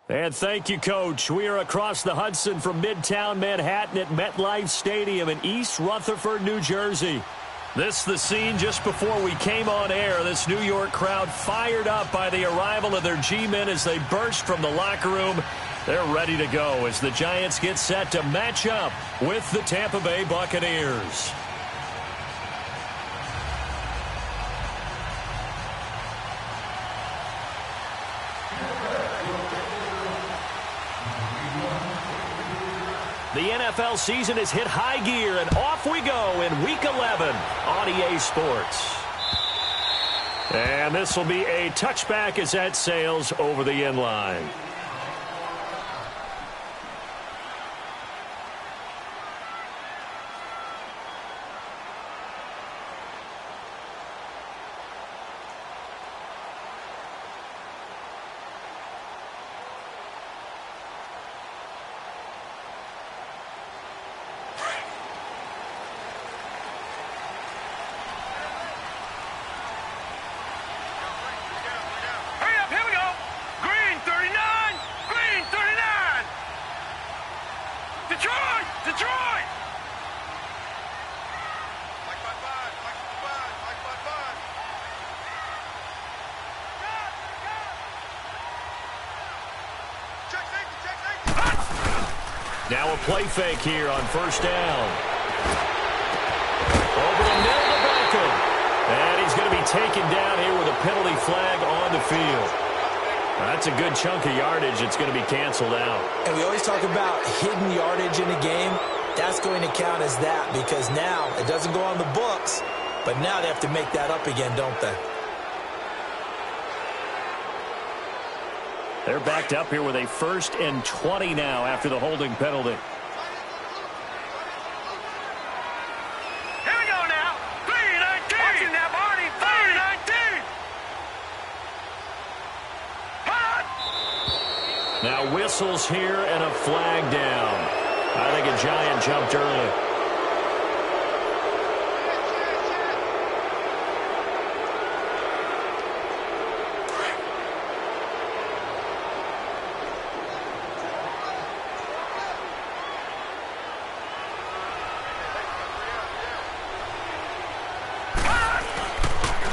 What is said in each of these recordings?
And thank you, Coach. We are across the Hudson from Midtown Manhattan at MetLife Stadium in East Rutherford, New Jersey. This is the scene just before we came on air. This New York crowd fired up by the arrival of their G-men as they burst from the locker room. They're ready to go as the Giants get set to match up with the Tampa Bay Buccaneers. The NFL season has hit high gear, and off we go in Week 11 on EA Sports. And this will be a touchback as that sails over the end line. Now a play fake here on first down. Over the middle to Beckham. And he's going to be taken down here with a penalty flag on the field. That's a good chunk of yardage. It's going to be canceled out. And we always talk about hidden yardage in a game. That's going to count as that because now it doesn't go on the books, but now they have to make that up again, don't they? They're backed up here with a 1st and 20 now after the holding penalty. Here we go now. 3-19. Watching that, Barney. 3-19. Now whistles here and a flag down. I think a Giant jumped early.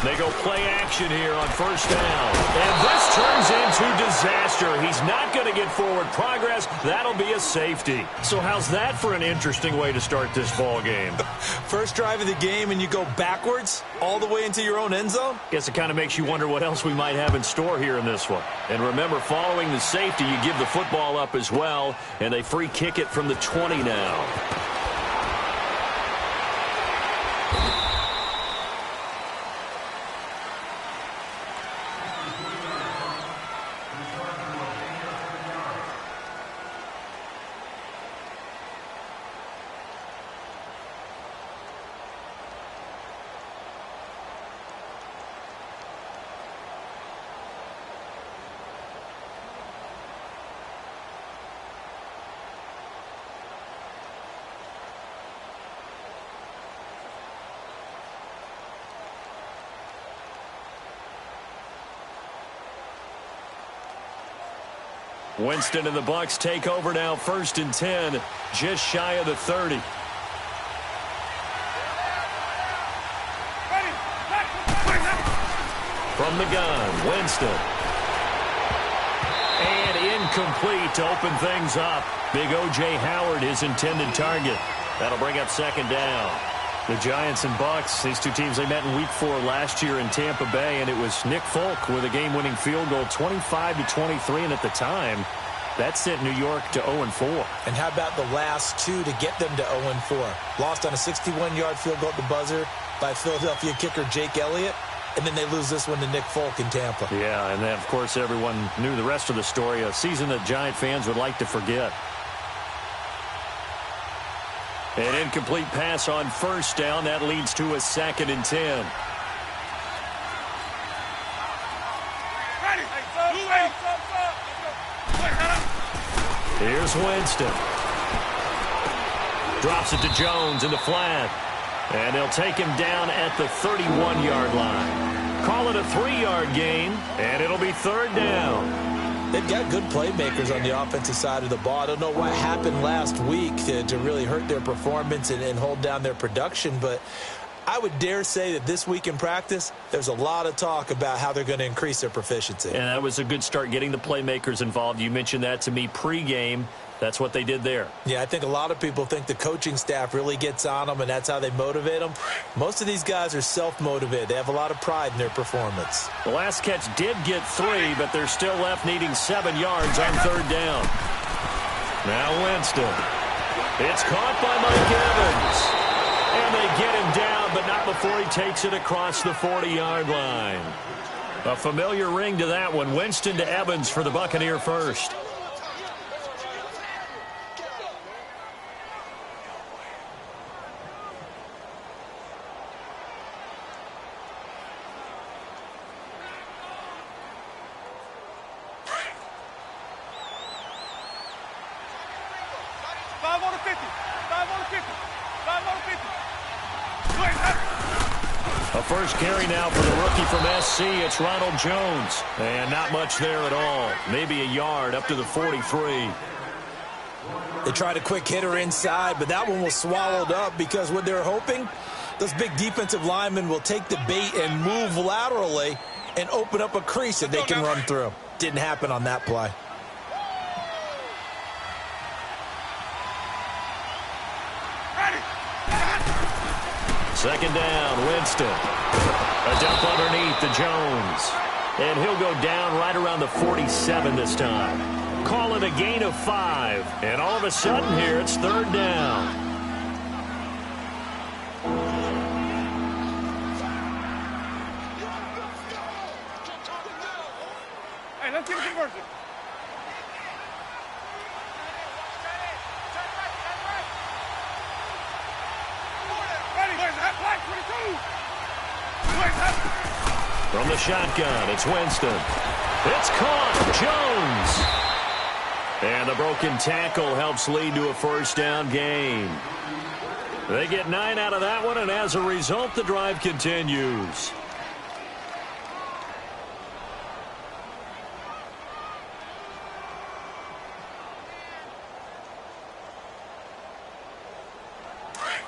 They go play action here on first down. And this turns into disaster. He's not going to get forward progress. That'll be a safety. So how's that for an interesting way to start this ball game? First drive of the game and you go backwards all the way into your own end zone? Guess it kind of makes you wonder what else we might have in store here in this one. And remember, following the safety, you give the football up as well. And they free kick it from the 20 now. Winston and the Bucs take over now, 1st and 10, just shy of the 30. From the gun, Winston. And incomplete to open things up. Big O.J. Howard, his intended target. That'll bring up 2nd down. The Giants and Bucs, these two teams, they met in Week 4 last year in Tampa Bay, and it was Nick Folk with a game-winning field goal, 25-23, and at the time, that sent New York to 0-4. And how about the last two to get them to 0-4? Lost on a 61-yard field goal at the buzzer by Philadelphia kicker Jake Elliott, and then they lose this one to Nick Folk in Tampa. Yeah, and then, of course, everyone knew the rest of the story, a season that Giant fans would like to forget. An incomplete pass on first down. That leads to a 2nd and 10. Here's Winston. Drops it to Jones in the flat. And they'll take him down at the 31-yard line. Call it a 3-yard gain, and it'll be 3rd down. They've got good playmakers on the offensive side of the ball. I don't know what happened last week to really hurt their performance and hold down their production, but I would dare say that this week in practice, there's a lot of talk about how they're going to increase their proficiency. And that was a good start, getting the playmakers involved. You mentioned that to me pregame. That's what they did there. Yeah, I think a lot of people think the coaching staff really gets on them, and that's how they motivate them. Most of these guys are self-motivated. They have a lot of pride in their performance. The last catch did get 3, but they're still left needing 7 yards on 3rd down. Now Winston. It's caught by Mike Evans. And they get him down, but not before he takes it across the 40-yard line. A familiar ring to that one. Winston to Evans for the Buccaneer first. A first carry now for the rookie from SC. It's Ronald Jones. And not much there at all. Maybe a yard up to the 43. They tried a quick hitter inside, but that one was swallowed up because what they're hoping, those big defensive linemen will take the bait and move laterally and open up a crease that they can run through. Didn't happen on that play. Second down, Winston. A dump underneath to Jones. And he'll go down right around the 47 this time. Call it a gain of 5. And all of a sudden here, it's 3rd down. Hey, let's get a conversion. From the shotgun, it's Winston. It's caught. Jones. And the broken tackle helps lead to a first down gain. They get 9 out of that one, and as a result, the drive continues.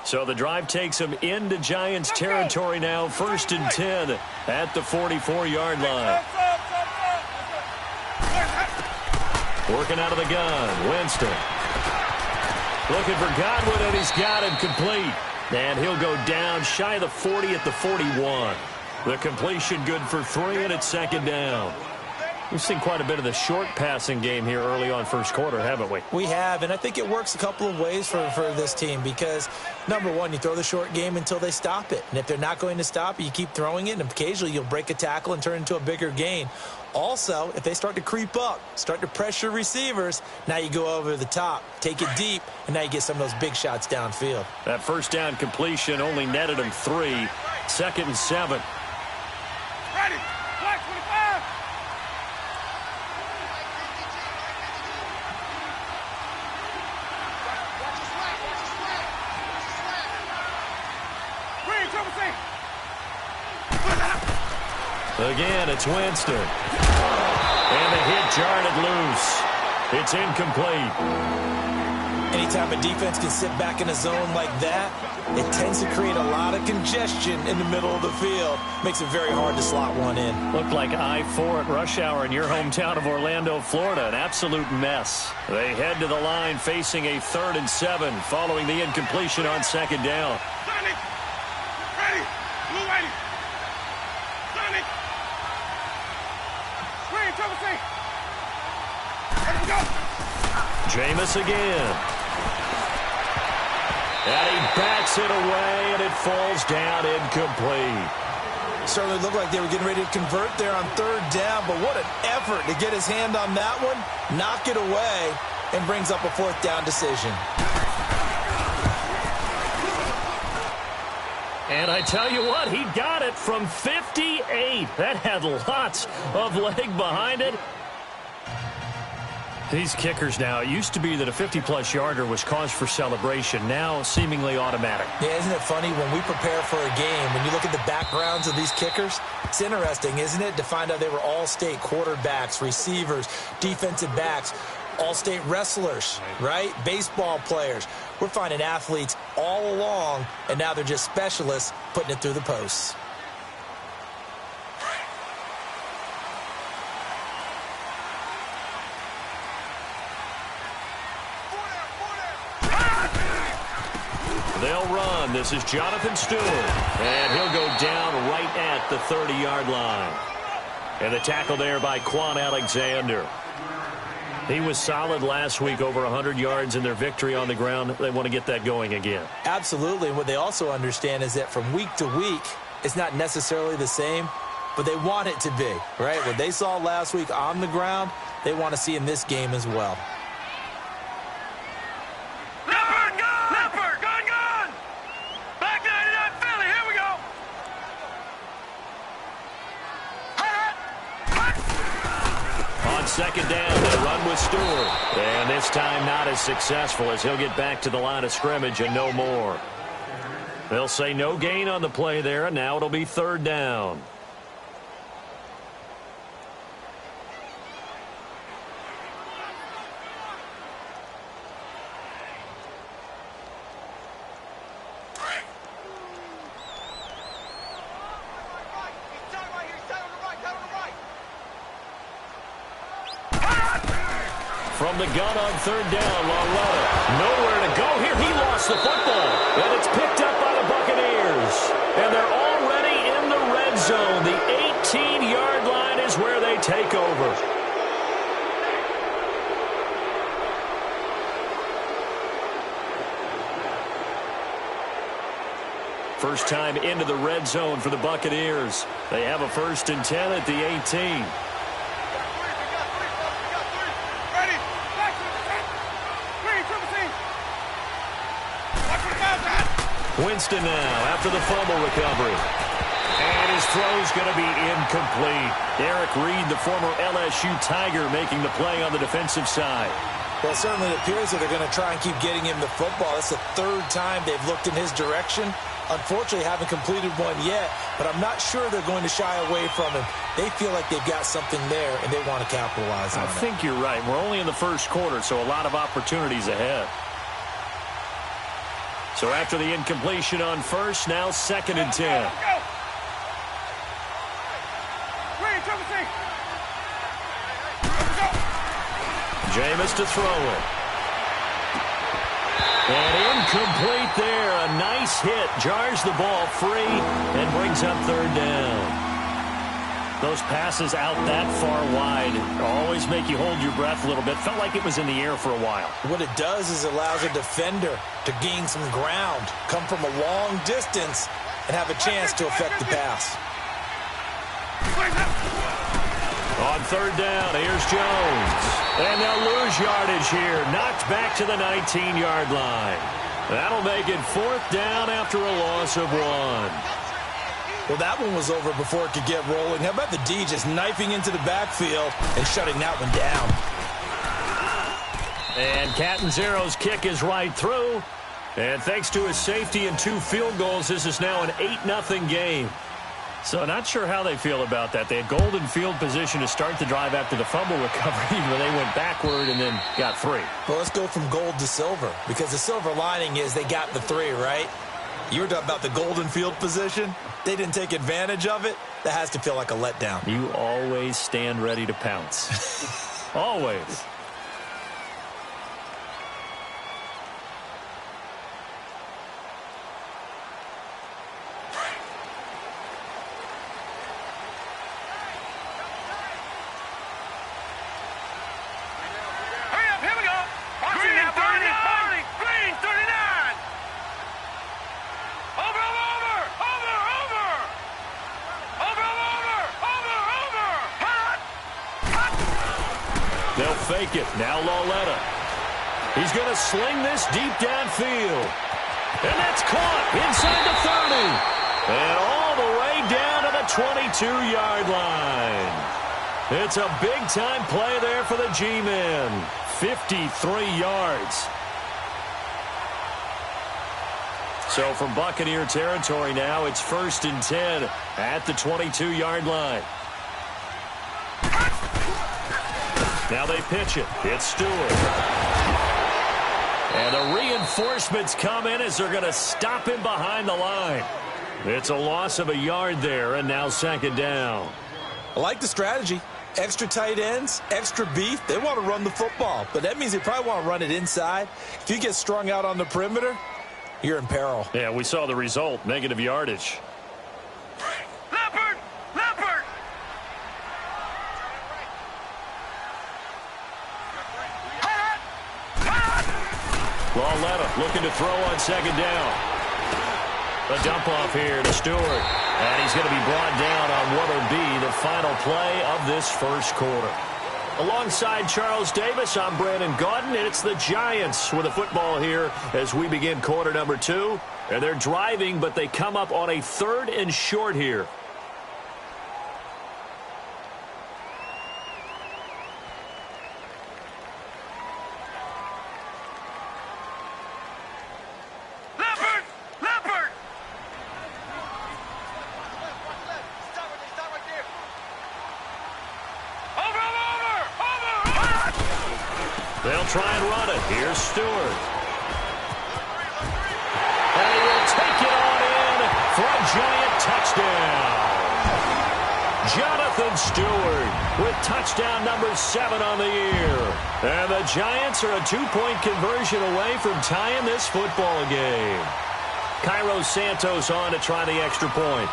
So the drive takes them into Giants territory now, 1st and 10 at the 44-yard line. Working out of the gun, Winston. Looking for Godwin, and he's got him complete. And he'll go down shy of the 40 at the 41. The completion good for 3, and it's 2nd down. We've seen quite a bit of the short passing game here early on first quarter, haven't we? We have, and I think it works a couple of ways for this team because, number one, you throw the short game until they stop it. And if they're not going to stop it, you keep throwing it, and occasionally you'll break a tackle and turn it into a bigger gain. Also, if they start to creep up, start to pressure receivers, now you go over the top, take it deep, and now you get some of those big shots downfield. That first down completion only netted him 3. 2nd and 7. Ready. Black 25. Again, it's Winston. And the hit jarred it loose. It's incomplete. Anytime a defense can sit back in a zone like that, it tends to create a lot of congestion in the middle of the field. Makes it very hard to slot one in. Looked like I-4 at rush hour in your hometown of Orlando, Florida. An absolute mess. They head to the line facing a 3rd and 7 following the incompletion on 2nd down. Ready. Blue ready. Sonic. Screen, trouble safe. Ready to go. Jameis again. And he bats it away, and it falls down incomplete. Certainly looked like they were getting ready to convert there on 3rd down, but what an effort to get his hand on that one, knock it away, and brings up a 4th down decision. And I tell you what, he got it from 58. That had lots of leg behind it. These kickers now, it used to be that a 50-plus yarder was cause for celebration. Now, seemingly automatic. Yeah, isn't it funny when we prepare for a game, when you look at the backgrounds of these kickers, it's interesting, isn't it, to find out they were all-state quarterbacks, receivers, defensive backs, all-state wrestlers, right? Baseball players. We're finding athletes all along, and now they're just specialists putting it through the posts. They'll run. This is Jonathan Stewart. And he'll go down right at the 30-yard line. And the tackle there by Quan Alexander. He was solid last week, over 100 yards in their victory on the ground. They want to get that going again. Absolutely. And what they also understand is that from week to week, it's not necessarily the same, but they want it to be, right? What they saw last week on the ground, they want to see in this game as well. Second down, they run with Stewart. And this time not as successful as he'll get back to the line of scrimmage and no more. They'll say no gain on the play there, and now it'll be third down. From the gun on third down, Lauletta. Nowhere to go here. He lost the football. And it's picked up by the Buccaneers. And they're already in the red zone. The 18-yard line is where they take over. First time into the red zone for the Buccaneers. They have a 1st and 10 at the 18. Winston now after the fumble recovery. And his throw's going to be incomplete. Eric Reed, the former LSU Tiger, making the play on the defensive side. Well, it certainly appears that they're going to try and keep getting him the football. That's the 3rd time they've looked in his direction. Unfortunately, haven't completed one yet, but I'm not sure they're going to shy away from him. They feel like they've got something there, and they want to capitalize on it. I think you're right. We're only in the first quarter, so a lot of opportunities ahead. So after the incompletion on first, now 2nd and 10. Jameis to throw it. And incomplete there. A nice hit. Jars the ball free and brings up 3rd down. Those passes out that far wide always make you hold your breath a little bit. Felt like it was in the air for a while. What it does is it allows a defender to gain some ground, come from a long distance, and have a chance to affect the pass. On 3rd down, here's Jones. And they'll lose yardage here. Knocked back to the 19-yard line. That'll make it 4th down after a loss of 1. Well, that one was over before it could get rolling. How about the D just knifing into the backfield and shutting that one down? And Catanzaro's kick is right through. And thanks to his safety and 2 field goals, this is now an 8-0 game. So not sure how they feel about that. They had golden field position to start the drive after the fumble recovery where they went backward and then got 3. Well, let's go from gold to silver, because the silver lining is they got the 3, right? You were talking about the golden field position. They didn't take advantage of it. That has to feel like a letdown. You always stand ready to pounce. Always. Fake it. Now Lauletta. He's going to sling this deep downfield. And that's caught inside the 30. And all the way down to the 22-yard line. It's a big-time play there for the G-men. 53 yards. So from Buccaneer territory now, it's 1st and 10 at the 22-yard line. Now they pitch it. It's Stewart. And the reinforcements come in as they're going to stop him behind the line. It's a loss of a yard there, and now 2nd down. I like the strategy. Extra tight ends, extra beef. They want to run the football, but that means they probably want to run it inside. If you get strung out on the perimeter, you're in peril. Yeah, we saw the result, negative yardage. Leopard! Leopard! Lauletta looking to throw on 2nd down. A dump off here to Stewart. And he's going to be brought down on what will be the final play of this first quarter. Alongside Charles Davis, I'm Brandon Gaudin, and it's the Giants with the football here as we begin quarter number 2. And they're driving, but they come up on a 3rd and short here. They'll try and run it. Here's Stewart. And he will take it on in for a Giant touchdown. Jonathan Stewart with touchdown number 7 on the year. And the Giants are a 2-point conversion away from tying this football game. Cairo Santos on to try the extra point.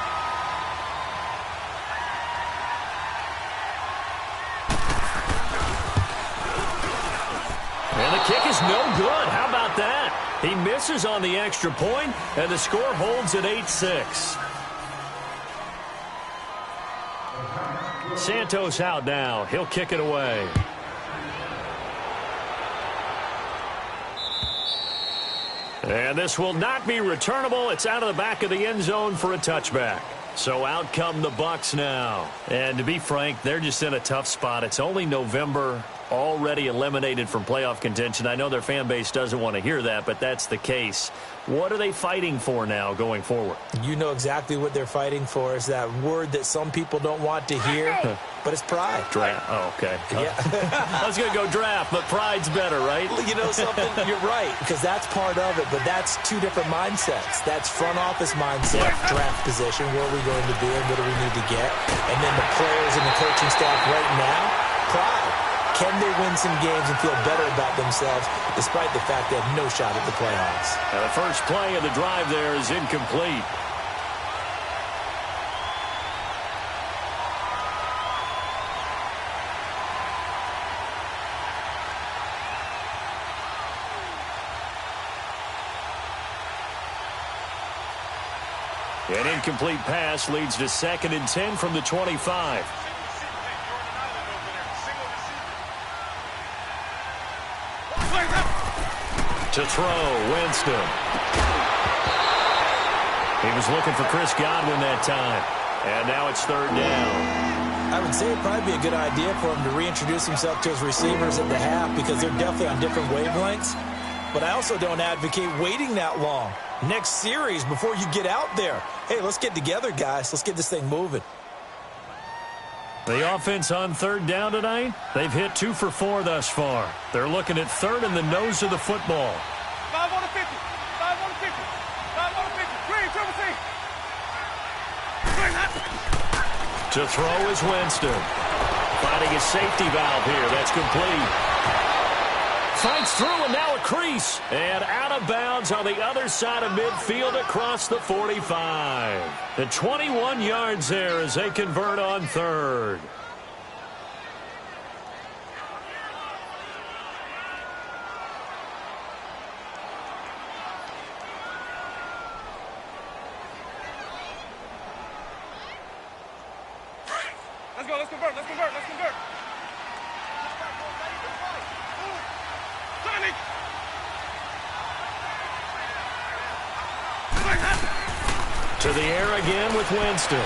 And the kick is no good. How about that? He misses on the extra point, and the score holds at 8-6. Santos out now. He'll kick it away. And this will not be returnable. It's out of the back of the end zone for a touchback. So out come the Bucs now. And to be frank, they're just in a tough spot. It's only November, already eliminated from playoff contention. I know their fan base doesn't want to hear that, but that's the case. What are they fighting for now going forward? You know exactly what they're fighting for. Is that word that some people don't want to hear, but it's pride. Draft. Oh, okay. Yeah. I was going to go draft, but pride's better, right? You know something? You're right, because that's part of it, but that's two different mindsets. That's front office mindset, draft position, where are we going to be and what do we need to get? And then the players and the coaching staff right now, pride. Can they win some games and feel better about themselves despite the fact they have no shot at the playoffs? Now the first play of the drive there is incomplete. An incomplete pass leads to 2nd and 10 from the 25. To throw, Winston. He was looking for Chris Godwin that time. And now it's 3rd down. I would say it'd probably be a good idea for him to reintroduce himself to his receivers at the half because they're definitely on different wavelengths. But I also don't advocate waiting that long. Next series before you get out there. Hey, let's get together, guys. Let's get this thing moving. The offense on 3rd down tonight, they've hit 2 for 4 thus far. They're looking at 3rd in the nose of the football. 5 on the 50. 5 on the 50. 5 on the 50. Green, triple C. To throw is Winston. Finding a safety valve here. That's complete. Fights through and now a crease. And out of bounds on the other side of midfield across the 45. The 21 yards there as they convert on 3rd. Let's go, let's convert, let's convert, let's convert. To the air again with Winston.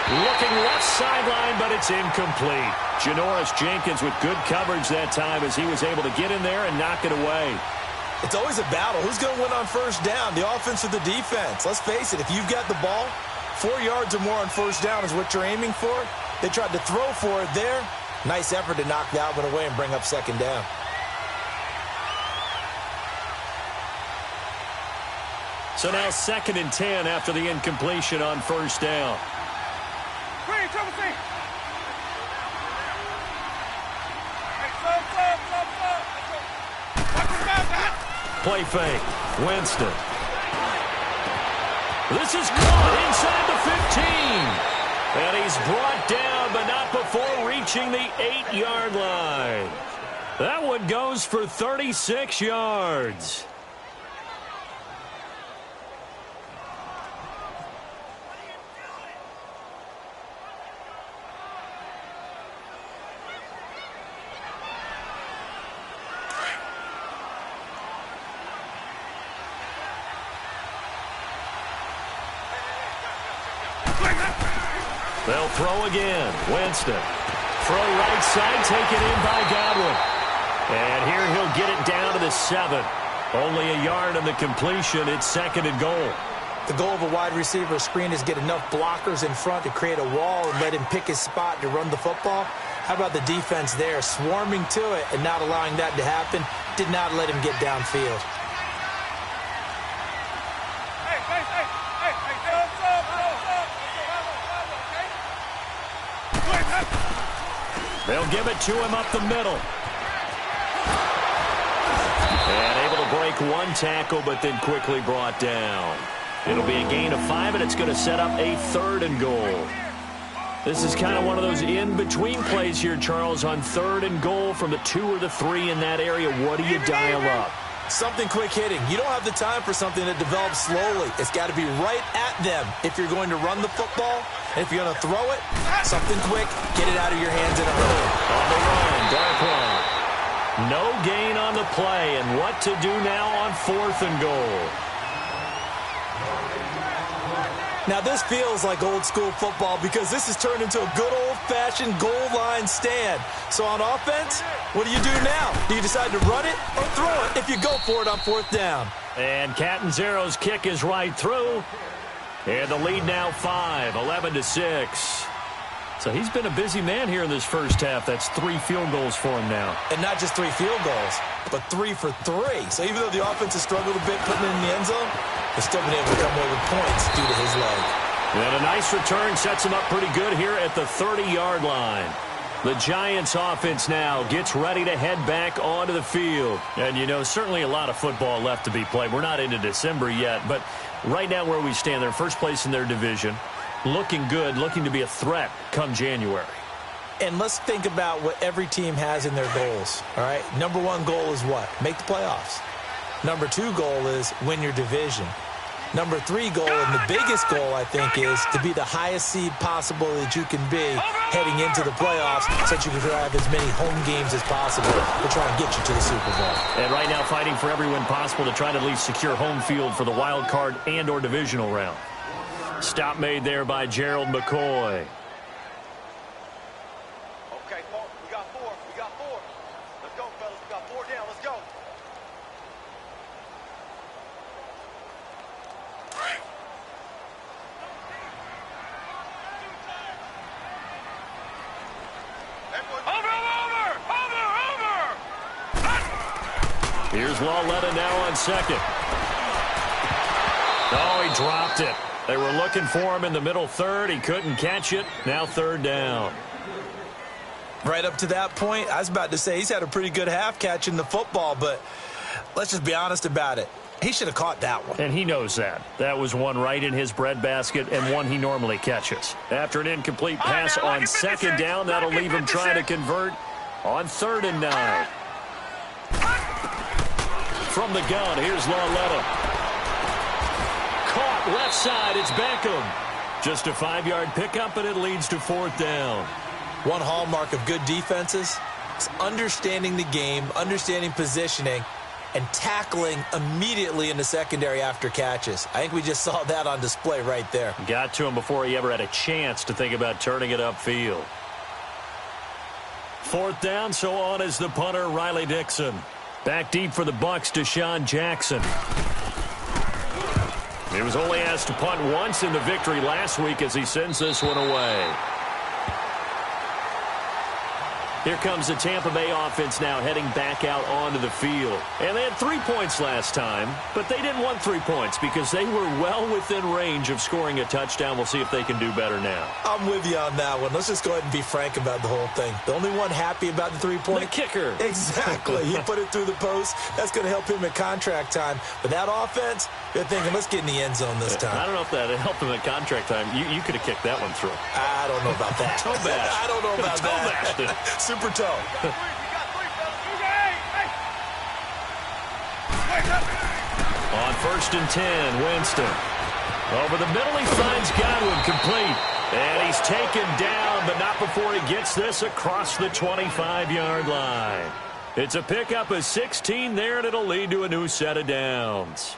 Looking left sideline, but it's incomplete. Janoris Jenkins with good coverage that time as he was able to get in there and knock it away. It's always a battle. Who's going to win on first down, the offense or the defense? Let's face it, if you've got the ball, 4 yards or more on first down is what you're aiming for. They tried to throw for it there. Nice effort to knock that one away and bring up second down. So now 2nd and 10 after the incompletion on first down. Play fake. Winston. This is caught inside the 15. And he's brought down, but not before reaching the 8-yard line. That one goes for 36 yards. They'll throw again. Winston. Throw right side, taken in by Godwin. And here he'll get it down to the 7. Only a yard on the completion. It's 2nd and goal. The goal of a wide receiver screen is get enough blockers in front to create a wall and let him pick his spot to run the football. How about the defense there, swarming to it and not allowing that to happen? Did not let him get downfield. They'll give it to him up the middle. And able to break one tackle, but then quickly brought down. It'll be a gain of 5, and it's going to set up a 3rd and goal. This is kind of one of those in-between plays here, Charles, on 3rd and goal from the 2 or the 3 in that area. What do you dial up? Something quick hitting. You don't have the time for something that develops slowly. It's got to be right at them if you're going to run the football. And if you're going to throw it, something quick, get it out of your hands in a hurry. On the run, Darkwan. No gain on the play, and what to do now on 4th and goal. Now, this feels like old-school football because this has turned into a good old-fashioned goal line stand. So on offense, what do you do now? Do you decide to run it or throw it if you go for it on 4th down? And Catanzaro's kick is right through. And the lead now 5, 11-6. So he's been a busy man here in this first half. That's 3 field goals for him now. And not just 3 field goals, but 3 for 3. So even though the offense has struggled a bit putting it in the end zone, they've still been able to come away with points due to his leg. And a nice return sets him up pretty good here at the 30-yard line. The Giants offense now gets ready to head back onto the field. And, you know, certainly a lot of football left to be played. We're not into December yet, but right now where we stand, they're first place in their division. Looking good, looking to be a threat come January. And let's think about what every team has in their goals, all right? Number 1 goal is what? Make the playoffs. Number 2 goal is win your division. Number 3 goal, and the biggest goal, I think, is to be the highest seed possible that you can be heading into the playoffs so that you can have as many home games as possible to try and get you to the Super Bowl. And right now fighting for every win possible to try to at least secure home field for the wild card and or divisional round. Stop made there by Gerald McCoy. Okay, Paul, we got 4. We got 4. Let's go, fellas. We got 4 down. Let's go. Over! Here's Lauletta now on 2nd. Oh, he dropped it. They were looking for him in the middle 3rd. He couldn't catch it. Now 3rd down. Right up to that point, I was about to say he's had a pretty good half catching the football, but let's just be honest about it. He should have caught that one. And he knows that. That was one right in his breadbasket and one he normally catches. After an incomplete pass on 2nd down, that'll leave him trying to convert on 3rd and 9. From the gun, here's Lauletta. Caught left side, it's Beckham. Just a 5-yard pickup, and it leads to 4th down. One hallmark of good defenses is understanding the game, understanding positioning, and tackling immediately in the secondary after catches. I think we just saw that on display right there. Got to him before he ever had a chance to think about turning it upfield. 4th down, so on is the punter, Riley Dixon. Back deep for the Bucs, Deshaun Jackson. He was only asked to punt once in the victory last week as he sends this one away. Here comes the Tampa Bay offense now heading back out onto the field. And they had 3 points last time, but they didn't want 3 points because they were well within range of scoring a touchdown. We'll see if they can do better now. I'm with you on that one. Let's just go ahead and be frank about the whole thing. The only one happy about the 3-point? The kicker. Exactly. He put it through the post. That's going to help him at contract time. But that offense, they're thinking, let's get in the end zone this time. I don't know if that helped him at contract time. You could have kicked that one through. I don't know about that. Toe bash. I don't know about that. Super toe. On 1st and 10, Winston. Over the middle, he finds Godwin complete. And he's taken down, but not before he gets this across the 25-yard line. It's a pickup of 16 there, and it'll lead to a new set of downs.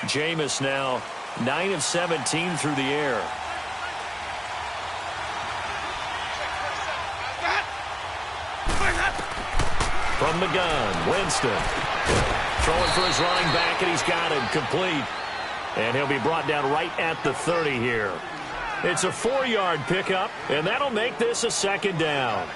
Jameis now 9 of 17 through the air. From the gun, Winston. Throwing for his running back, and he's got him complete. And he'll be brought down right at the 30 here. It's a 4-yard pickup, and that'll make this a 2nd down.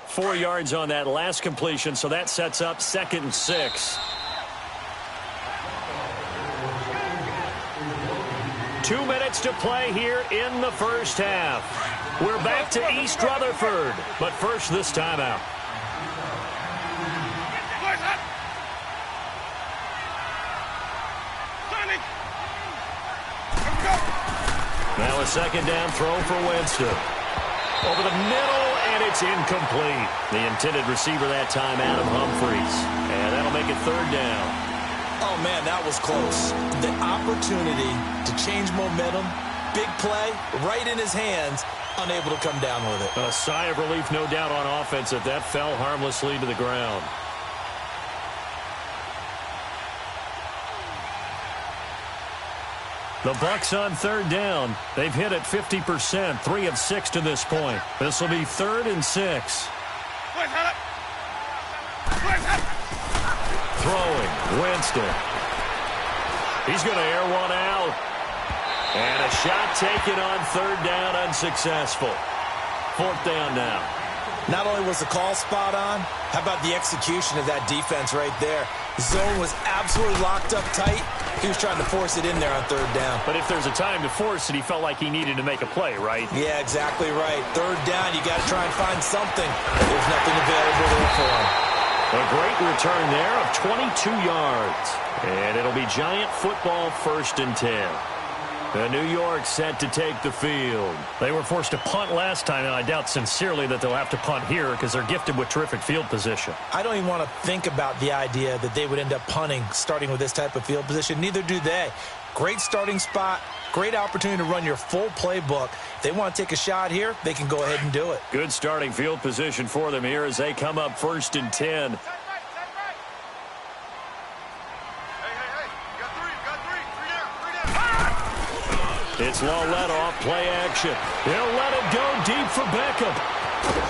Four yards on that last completion, so that sets up 2nd and 6. 2 minutes to play here in the first half. We're back to East Rutherford, but first this timeout. Now a 2nd down throw for Winston. Over the middle, and it's incomplete. The intended receiver that time, Adam Humphries. And that'll make it 3rd down. Oh, man, that was close. The opportunity to change momentum, big play, right in his hands, unable to come down with it. A sigh of relief, no doubt, on offense that fell harmlessly to the ground. The Bucs on 3rd down. They've hit it 50%, 3 of 6 to this point. This will be 3rd and 6. Throwing, Winston. He's going to air one out. And a shot taken on 3rd down, unsuccessful. 4th down now. Not only was the call spot on, how about the execution of that defense right there? The zone was absolutely locked up tight. He was trying to force it in there on 3rd down. But if there's a time to force it, he felt like he needed to make a play, right? Yeah, exactly right. 3rd down, you got to try and find something. There's nothing available there for him. A great return there of 22 yards. And it'll be Giant football, 1st and 10. The New York set to take the field. They were forced to punt last time, and I doubt sincerely that they'll have to punt here because they're gifted with terrific field position. I don't even want to think about the idea that they would end up punting starting with this type of field position. Neither do they. Great starting spot, great opportunity to run your full playbook. If they want to take a shot here, they can go ahead and do it. Good starting field position for them here as they come up 1st and 10. It's Law let off, play action. He'll let it go deep for Beckham.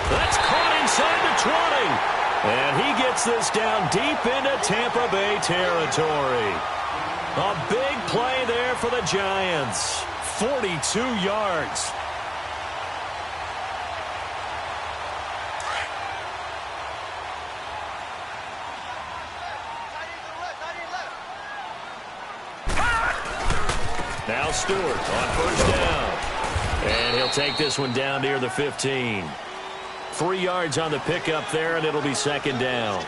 That's caught inside the 20. And he gets this down deep into Tampa Bay territory. A big play there for the Giants. 42 yards. Now Stewart on 1st down. And he'll take this one down near the 15. 3 yards on the pickup there, and it'll be 2nd down.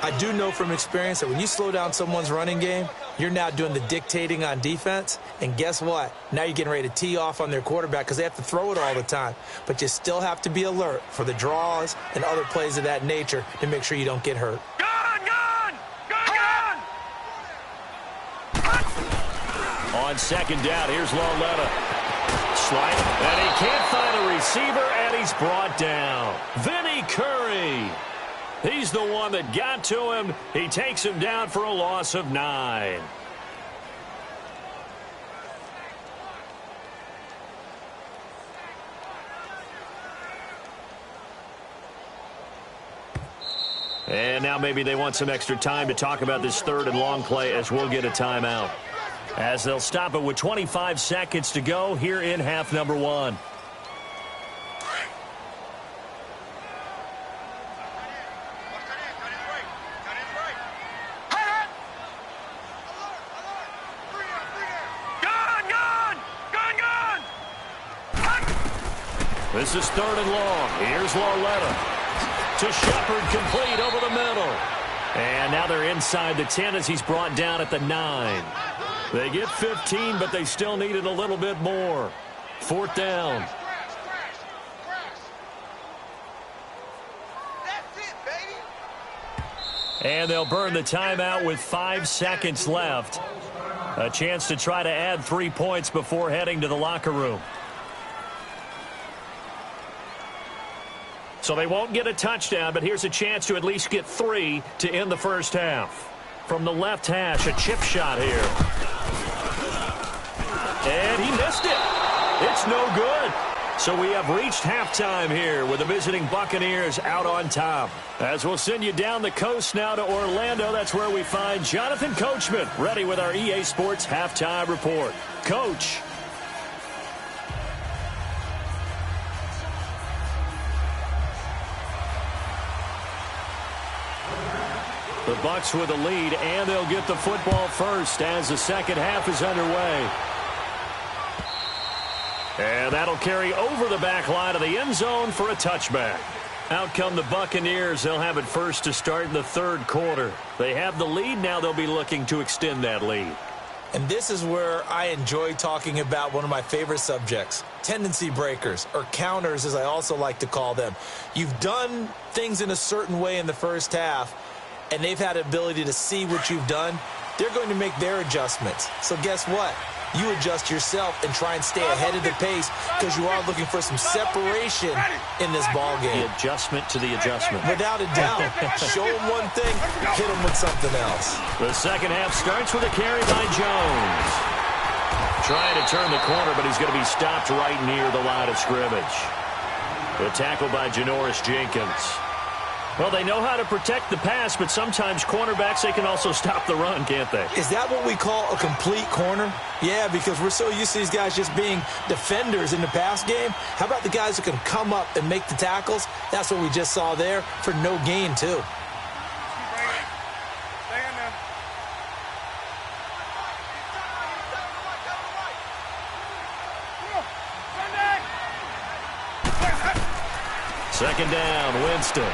I do know from experience that when you slow down someone's running game, You're now doing the dictating on defense, and guess what? Now you're getting ready to tee off on their quarterback because they have to throw it all the time. But you still have to be alert for the draws and other plays of that nature to make sure you don't get hurt. On second down, here's Lauletta. Slide, and he can't find a receiver, and he's brought down. Vinny Curry. He's the one that got to him. He takes him down for a loss of 9. And now maybe they want some extra time to talk about this third and long play as we'll get a timeout. As they'll stop it with 25 seconds to go here in half number 1. This is third and long. Here's Lauletta. To Shepard, complete over the middle. And now they're inside the 10 as he's brought down at the 9. They get 15, but they still needed a little bit more. Fourth down. And they'll burn the timeout with 5 seconds left. A chance to try to add 3 points before heading to the locker room. So they won't get a touchdown, but here's a chance to at least get 3 to end the first half. From the left hash, a chip shot here. And he missed it. It's no good. So we have reached halftime here with the visiting Buccaneers out on top. As we'll send you down the coast now to Orlando, that's where we find Jonathan Coachman ready with our EA Sports halftime report. Coach. The Bucs with a lead, and they'll get the football first as the second half is underway. And that'll carry over the back line of the end zone for a touchback. Out come the Buccaneers. They'll have it first to start in the third quarter. They have the lead. Now they'll be looking to extend that lead. And this is where I enjoy talking about one of my favorite subjects, tendency breakers, or counters as I also like to call them. You've done things in a certain way in the first half, and they've had the ability to see what you've done. They're going to make their adjustments. So guess what? You adjust yourself and try and stay ahead of the pace because you are looking for some separation in this ball game. The adjustment to the adjustment. Without a doubt. Show them one thing, hit them with something else. The second half starts with a carry by Jones. Trying to turn the corner, but he's going to be stopped right near the line of scrimmage. The tackle by Janoris Jenkins. Well, they know how to protect the pass, but sometimes cornerbacks, they can also stop the run, can't they? Is that what we call a complete corner? Yeah, because we're so used to these guys just being defenders in the pass game. How about the guys who can come up and make the tackles? That's what we just saw there for no gain, too. Second down, Winston.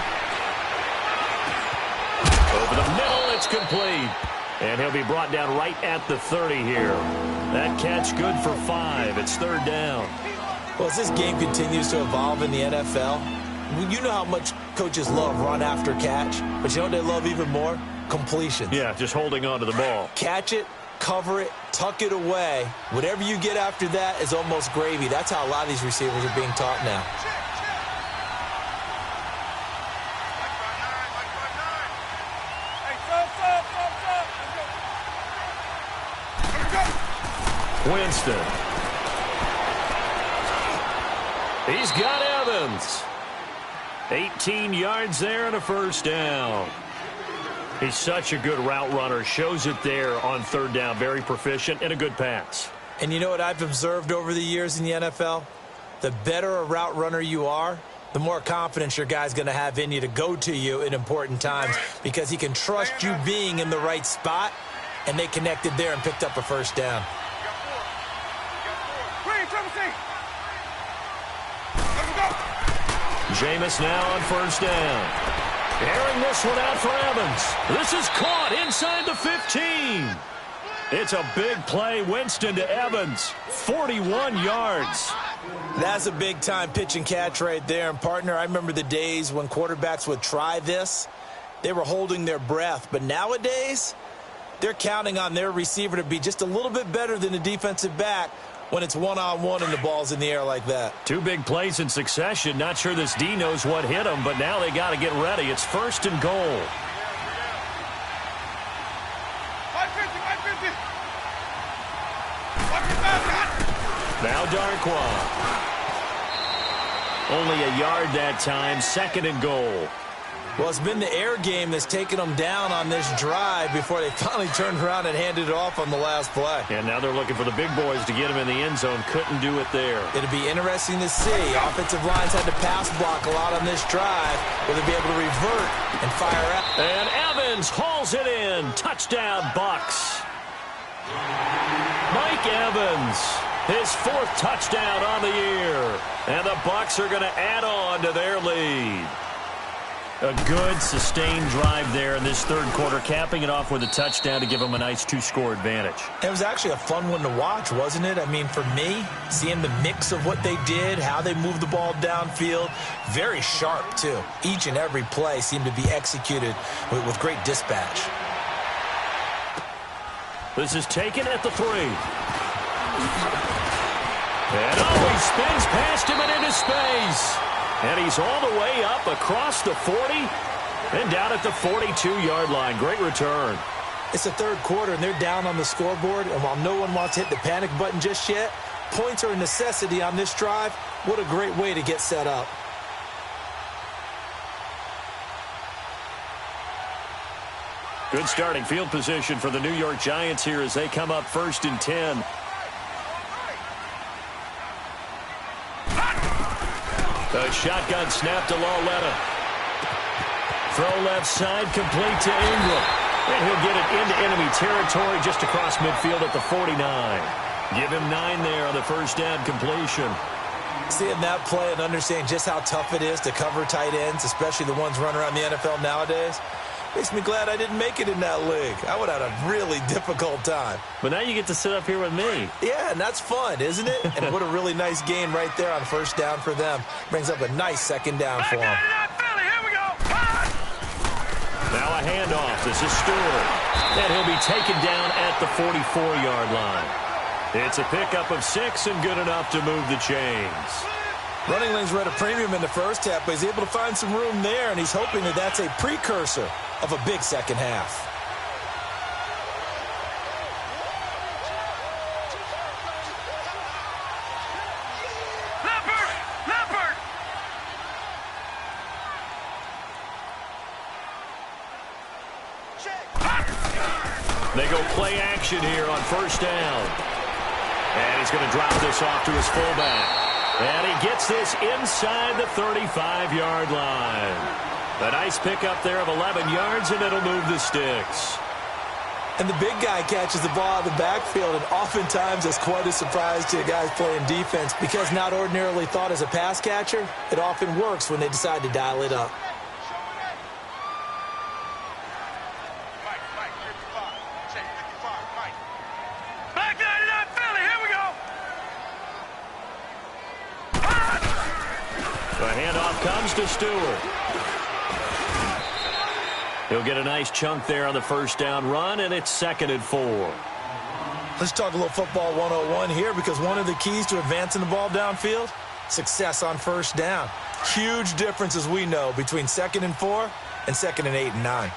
Over the middle, it's complete. And he'll be brought down right at the 30 here. That catch good for 5. It's third down. Well, as this game continues to evolve in the NFL, you know how much coaches love run after catch, but you know what they love even more? Completion. Yeah, just holding on to the ball. Catch it, cover it, tuck it away. Whatever you get after that is almost gravy. That's how a lot of these receivers are being taught now. Winston. He's got Evans. 18 yards there and a first down. He's such a good route runner. Shows it there on third down. Very proficient and a good pass. And you know what I've observed over the years in the NFL? The better a route runner you are, the more confidence your guy's going to have in you to go to you in important times because he can trust you being in the right spot, and they connected there and picked up a first down. Jameis now on first down. Airing this one out for Evans. This is caught inside the 15. It's a big play. Winston to Evans. 41 yards. That's a big-time pitch and catch right there. And, partner, I remember the days when quarterbacks would try this. They were holding their breath. But nowadays, they're counting on their receiver to be just a little bit better than the defensive back when it's one-on-one and the ball's in the air like that. Two big plays in succession. Not sure this D knows what hit him, but now they got to get ready. It's 1st and goal. Now Darquan. Only a yard that time. 2nd and goal. Well, it's been the air game that's taken them down on this drive before they finally turned around and handed it off on the last play. And now they're looking for the big boys to get him in the end zone. Couldn't do it there. It'll be interesting to see. Offensive lines had to pass block a lot on this drive. Will they be able to revert and fire out? And Evans hauls it in. Touchdown, Bucks. Mike Evans, his 4th touchdown on the year. And the Bucks are going to add on to their lead. A good, sustained drive there in this 3rd quarter, capping it off with a touchdown to give them a nice 2-score advantage. It was actually a fun one to watch, wasn't it? I mean, for me, seeing the mix of what they did, how they moved the ball downfield, very sharp, too. Each and every play seemed to be executed with great dispatch. This is taken at the 3. And he spins past him and into space. And he's all the way up across the 40 and down at the 42-yard line. Great return. It's the 3rd quarter, and they're down on the scoreboard. And while no one wants to hit the panic button just yet, points are a necessity on this drive. What a great way to get set up. Good starting field position for the New York Giants here as they come up 1st and 10. A shotgun snap to Lauletta. Throw left side, complete to Ingram. And he'll get it into enemy territory just across midfield at the 49. Give him 9 there on the 1st down completion. Seeing that play and understanding just how tough it is to cover tight ends, especially the ones running around the NFL nowadays, makes me glad I didn't make it in that league. I would have had a really difficult time. But now you get to sit up here with me. Yeah, and that's fun, isn't it? And what a really nice gain right there on 1st down for them. Brings up a nice 2nd down for them. Now a handoff. This is Stewart. And he'll be taken down at the 44-yard line. It's a pickup of 6 and good enough to move the chains. Running lanes were at a premium in the 1st half, but he's able to find some room there, and he's hoping that that's a precursor of a big 2nd half. They go play action here on 1st down. And he's going to drop this off to his fullback. And he gets this inside the 35-yard line. A nice pickup there of 11 yards, and it'll move the sticks. And the big guy catches the ball out of the backfield, and oftentimes it's quite a surprise to guys playing defense because not ordinarily thought as a pass catcher, it often works when they decide to dial it up. Comes to Stewart. He'll get a nice chunk there on the 1st down run, and it's 2nd and 4. Let's talk a little football 101 here because one of the keys to advancing the ball downfield, success on 1st down. Huge difference, as we know, between 2nd and 4 and 2nd and 8 and 9.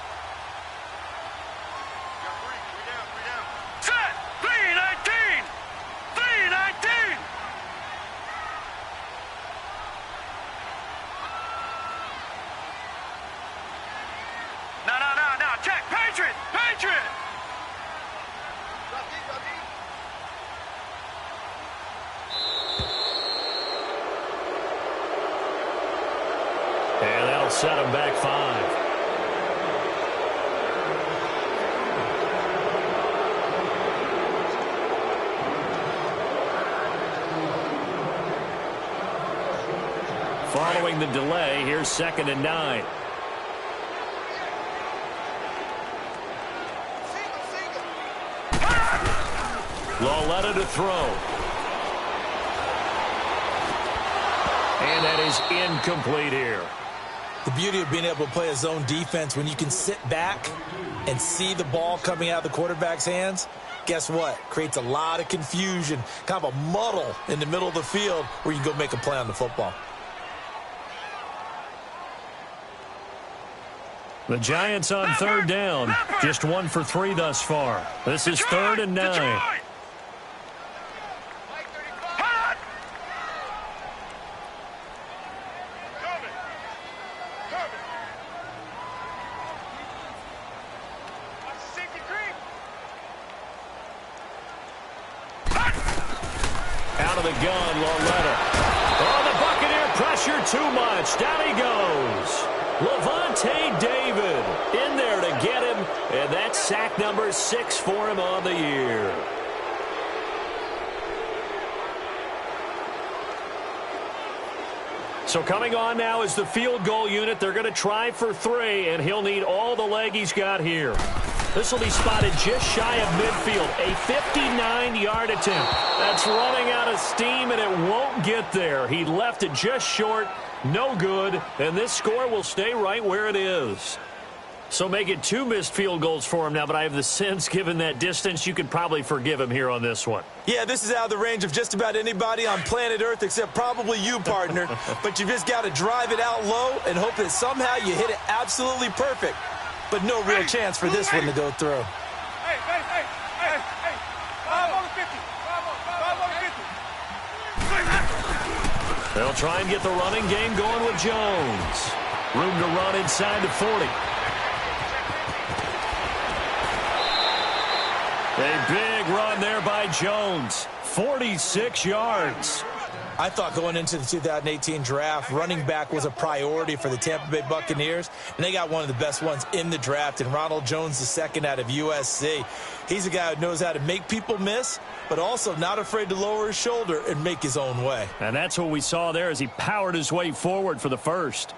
And that'll set him back 5. Following the delay, here's 2nd and 9. Lauletta to throw. And that is incomplete here. The beauty of being able to play a zone defense when you can sit back and see the ball coming out of the quarterback's hands, guess what? Creates a lot of confusion, kind of a muddle in the middle of the field where you can go make a play on the football. The Giants on third down. Just 1 for 3 thus far. This is 3rd and 9. Out of the gun, Lauletta. Oh, the Buccaneer pressure too much. Down he goes. Levante David in there to get him, and that's sack number 6 for him on the year. So coming on now is the field goal unit. They're going to try for 3, and he'll need all the leg he's got here. This will be spotted just shy of midfield. A 59-yard attempt. That's running out of steam, and it won't get there. He left it just short. No good, and this score will stay right where it is. So make it 2 missed field goals for him now, but I have the sense, given that distance, you could probably forgive him here on this one. Yeah, this is out of the range of just about anybody on planet Earth except probably you, partner. But you just got to drive it out low and hope that somehow you hit it absolutely perfect. But no real chance for this one to go through. Hey. 5 on the 50. 5 on the 50. They'll try and get the running game going with Jones. Room to run inside the 40. A big run there by Jones. 46 yards. I thought going into the 2018 draft, running back was a priority for the Tampa Bay Buccaneers, and they got one of the best ones in the draft in Ronald Jones II out of USC. He's a guy who knows how to make people miss, but also not afraid to lower his shoulder and make his own way. And that's what we saw there as he powered his way forward for the first.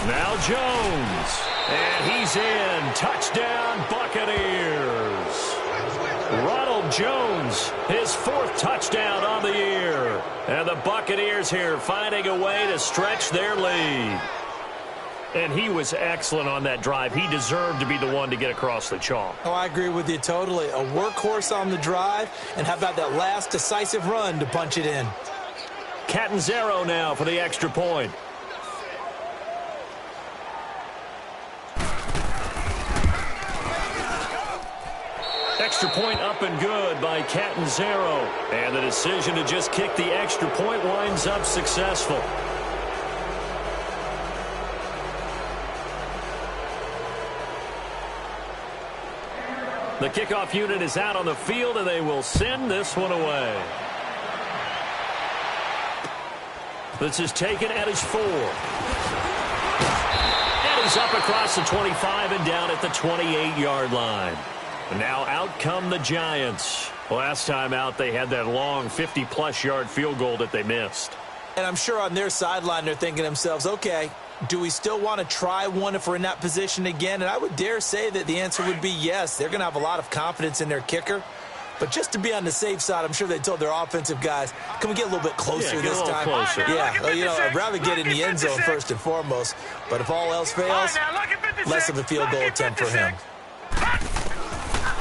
Now Jones, and he's in. Touchdown, Buccaneers. Ronald Jones, his 4th touchdown on the year. And the Buccaneers here finding a way to stretch their lead. And he was excellent on that drive. He deserved to be the one to get across the chalk. Oh, I agree with you totally. A workhorse on the drive, and how about that last decisive run to punch it in? Catanzaro now for the extra point. Extra point up and good by Catanzaro. And the decision to just kick the extra point winds up successful. The kickoff unit is out on the field, and they will send this one away. This is taken at his 4. And he's up across the 25 and down at the 28-yard line. And now out come the Giants. Last time out, they had that long 50-plus yard field goal that they missed. And I'm sure on their sideline, they're thinking to themselves, okay, do we still want to try one if we're in that position again? And I would dare say that the answer would be yes. They're going to have a lot of confidence in their kicker. But just to be on the safe side, I'm sure they told their offensive guys, can we get a little bit closer this time? Closer. Yeah, I'd rather get in the end zone first and foremost. But if all else fails, less of a field goal attempt for him.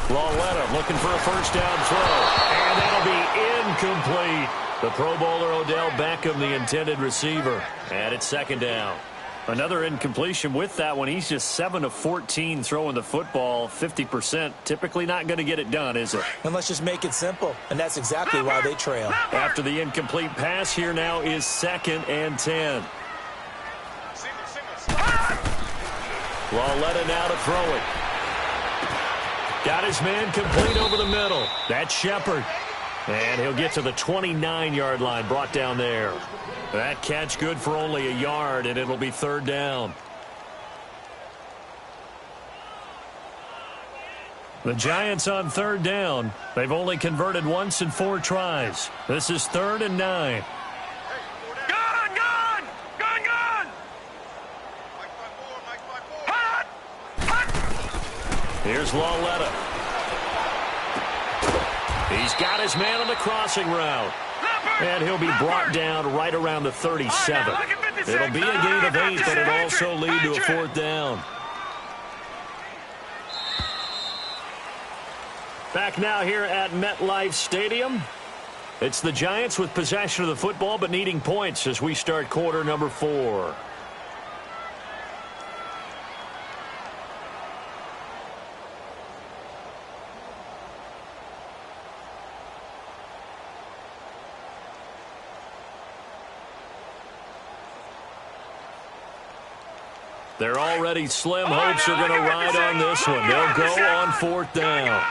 Lauletta looking for a first down throw. And that'll be incomplete. The Pro Bowler Odell Beckham, the intended receiver. And it's 2nd down. Another incompletion with that one. He's just 7 of 14 throwing the football. 50%. Typically not going to get it done, is it? And let's just make it simple. And that's exactly why they trail. After the incomplete pass, here now is 2nd and 10. Lauletta now to throw it. Got his man complete over the middle. That's Shepard. And he'll get to the 29-yard line, brought down there. That catch good for only a yard, and it'll be 3rd down. The Giants on third down. They've only converted once in 4 tries. This is 3rd and 9. Gun! Gun! Gun! Gun! Hot! Hot! Here's Lawletta. He's got his man on the crossing route. And he'll be brought down right around the 37. It'll be a gain of 8, but it'll also lead to a 4th down. Back now here at MetLife Stadium. It's the Giants with possession of the football, but needing points as we start quarter number 4. They're already slim. Hopes are going to ride on this one. They'll go on 4th down.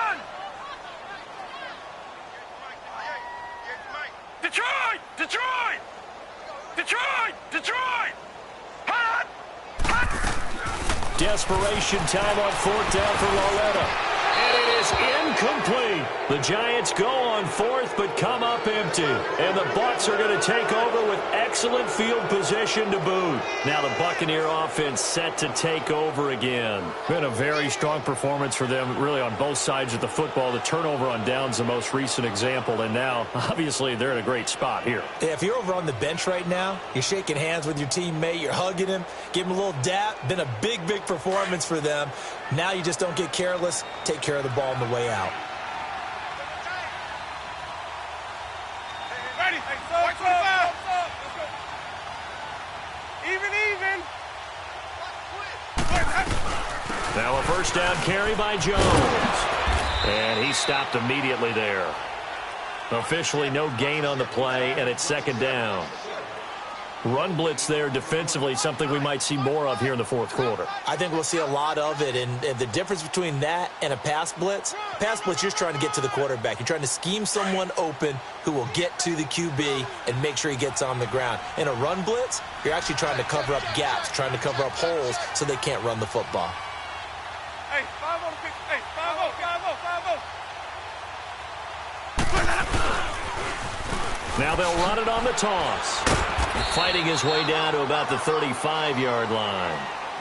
Detroit! Detroit! Detroit! Detroit! Hot! Hot! Desperation time on 4th down for Lawletta. And it is incomplete. The Giants go on 4th, but come up empty. And the Bucs are going to take over with excellent field position to boot. Now the Buccaneer offense set to take over again. Been a very strong performance for them, really on both sides of the football. The turnover on downs the most recent example, and now, obviously, they're in a great spot here. Yeah, if you're over on the bench right now, you're shaking hands with your teammate, you're hugging him, give him a little dap. Been a big performance for them. Now you just don't get careless. Take care of the ball on the way out. Ready? Watch the foul. Even. Now a 1st down carry by Jones. And he stopped immediately there. Officially no gain on the play, and it's 2nd down. Run blitz there defensively, something we might see more of here in the 4th quarter. I think we'll see a lot of it, and the difference between that and a pass blitz, you're just trying to get to the quarterback. You're trying to scheme someone open who will get to the QB and make sure he gets on the ground. In a run blitz, you're actually trying to cover up gaps, trying to cover up holes so they can't run the football. Hey, 5-0, hey, 5-0, 5-0, 5-0. Now they'll run it on the toss. Fighting his way down to about the 35-yard line.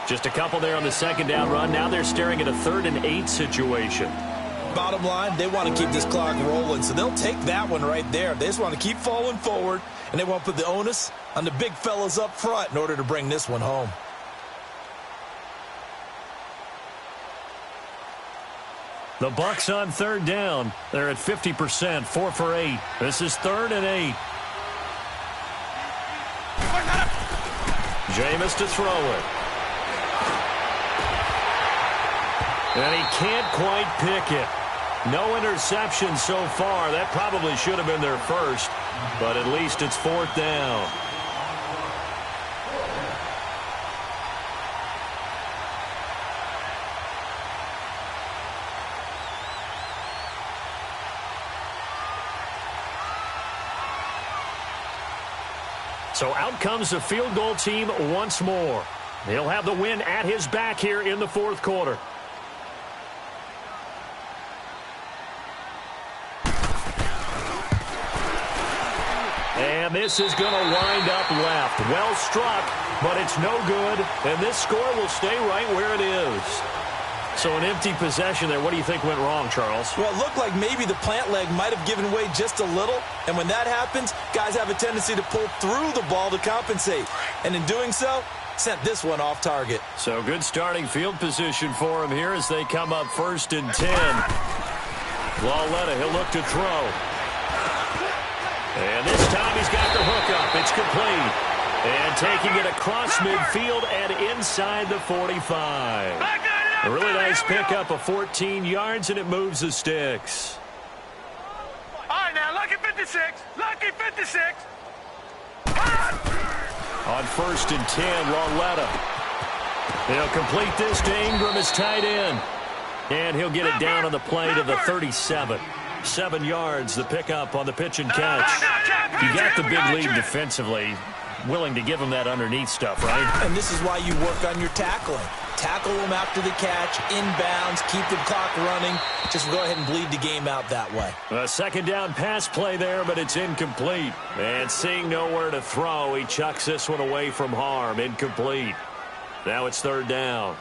Just a couple there on the 2nd down run. Now they're staring at a 3rd and 8 situation. Bottom line, they want to keep this clock rolling, so they'll take that one right there. They just want to keep falling forward, and they want to put the onus on the big fellas up front in order to bring this one home. The Bucs on 3rd down. They're at 50%, 4 for 8. This is 3rd and 8. Jameis to throw it. And he can't quite pick it. No interception so far. That probably should have been their first, but at least it's 4th down. So out comes the field goal team once more. He'll have the win at his back here in the 4th quarter. And this is going to wind up left. Well struck, but it's no good. And this score will stay right where it is. So an empty possession there. What do you think went wrong, Charles? Well, it looked like maybe the plant leg might have given way just a little. And when that happens, guys have a tendency to pull through the ball to compensate. And in doing so, sent this one off target. So good starting field position for him here as they come up 1st and 10. Lawletta, he'll look to throw. And this time he's got the hook up. It's complete. And taking it across midfield and inside the 45. A really nice pickup of 14 yards, and it moves the sticks. All right, now, lucky 56. Lucky 56. On 1st and 10, Lawletta. He'll complete this to Ingram as tight end. And he'll get it down on the play to the 37. 7 yards, the pickup on the pitch and catch. You got the big lead defensively. willing to give him that underneath stuff, right? And this is why you work on your tackling. Tackle them after the catch, inbounds, keep the clock running. Just go ahead and bleed the game out that way. A second down pass play there, but it's incomplete. And seeing nowhere to throw, he chucks this one away from harm. Incomplete. Now it's third down.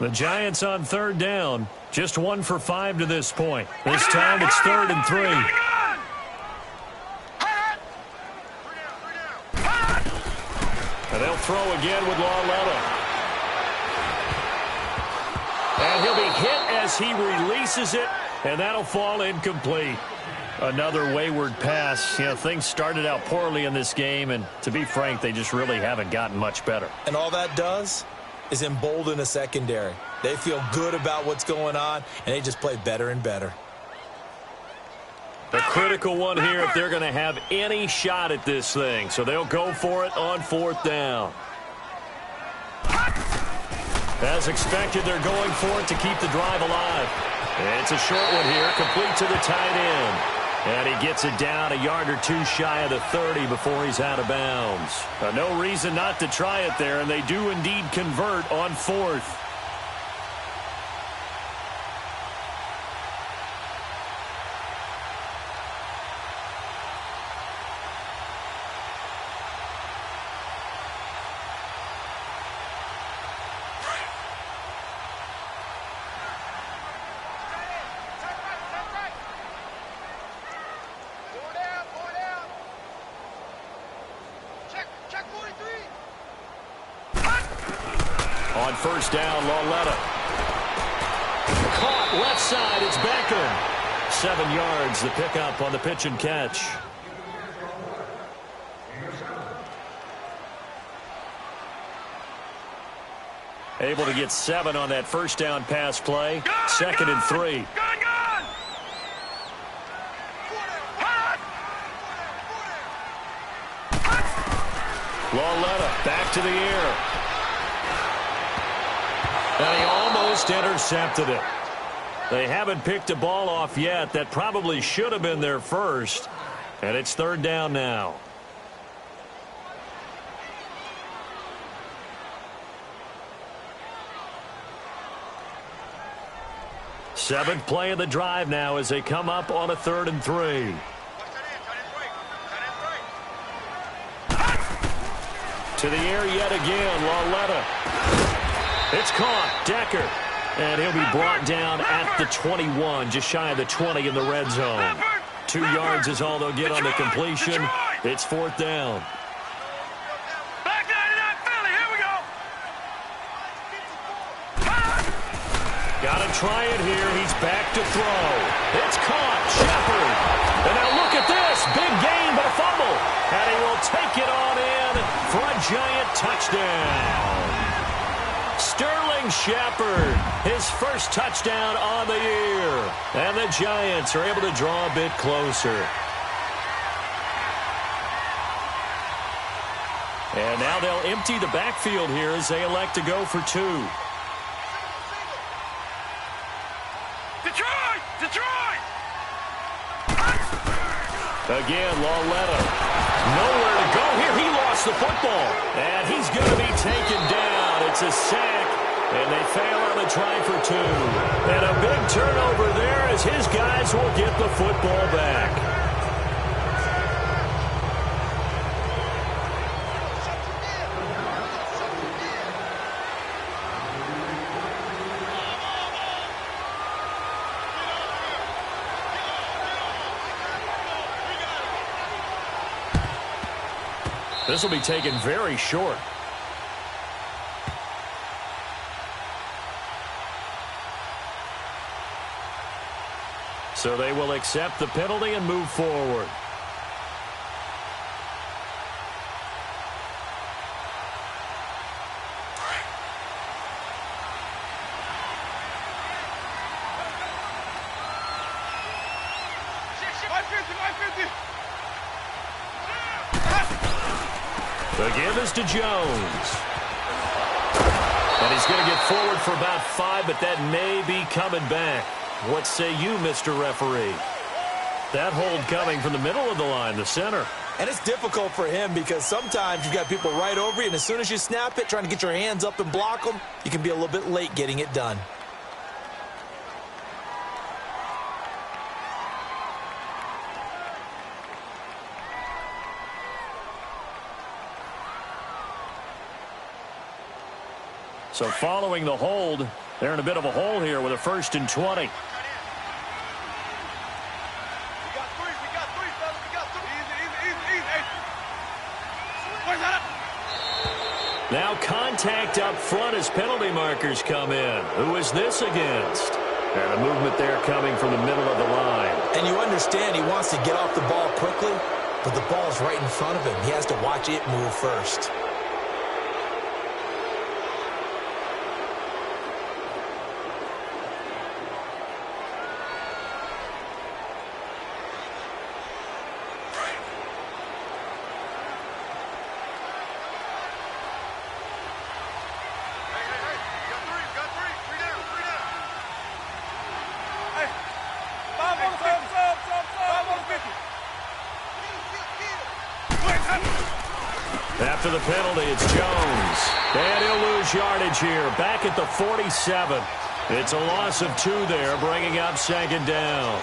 The Giants on third down. Just 1 for 5 to this point. This time it's 3rd and 3. And they'll throw again with Lauletta. And he'll be hit as he releases it, and that'll fall incomplete. Another wayward pass. You know, things started out poorly in this game, and to be frank, they just really haven't gotten much better. And all that does is embolden a secondary. They feel good about what's going on, and they just play better and better. A critical one here if they're going to have any shot at this thing. So they'll go for it on 4th down. As expected, they're going for it to keep the drive alive. It's a short one here, complete to the tight end. And he gets it down a yard or two shy of the 30 before he's out of bounds. No reason not to try it there, and they do indeed convert on 4th. On 1st down, Lauletta. Caught left side, it's Beckham. 7 yards, the pickup on the pitch and catch. Able to get 7 on that 1st down pass play. 2nd and 3. Lauletta back to the air. And he almost intercepted it. They haven't picked a ball off yet. That probably should have been their first. And it's 3rd down now. Seventh play of the drive now as they come up on a 3rd and 3. To the air yet again, Lauletta. It's caught, Decker. And he'll be brought down at the 21, just shy of the 20 in the red zone. 2 yards is all they'll get on the completion. It's 4th down. Back 99 Philly, here we go. Got to try it here. He's back to throw. It's caught, Shepard. And now look at this. Big gain, but a fumble. And he will take it on in for a Giant touchdown. Sterling Shepard, his first touchdown on the year. And the Giants are able to draw a bit closer. And now they'll empty the backfield here as they elect to go for 2. Detroit! Detroit! Again, Lauletta. Nowhere to go here. He lost the football. And he's going to be taken down. It's a sack. And they fail on the try for 2. And a big turnover there as his guys will get the football back. This will be taken very short. So they will accept the penalty and move forward. The give is to Jones. And he's going to get forward for about 5, but that may be coming back. What say you, Mr. Referee? That hold coming from the middle of the line, the center. And it's difficult for him because sometimes you've got people right over you, and as soon as you snap it, trying to get your hands up and block them, you can be a little bit late getting it done. So following the hold, they're in a bit of a hole here with a 1st and 20. Now contact up front as penalty markers come in. Who is this against? And a movement there coming from the middle of the line. And you understand he wants to get off the ball quickly, but the ball's right in front of him. He has to watch it move first. After the penalty, it's Jones. And he'll lose yardage here. Back at the 47. It's a loss of 2 there, bringing up 2nd down.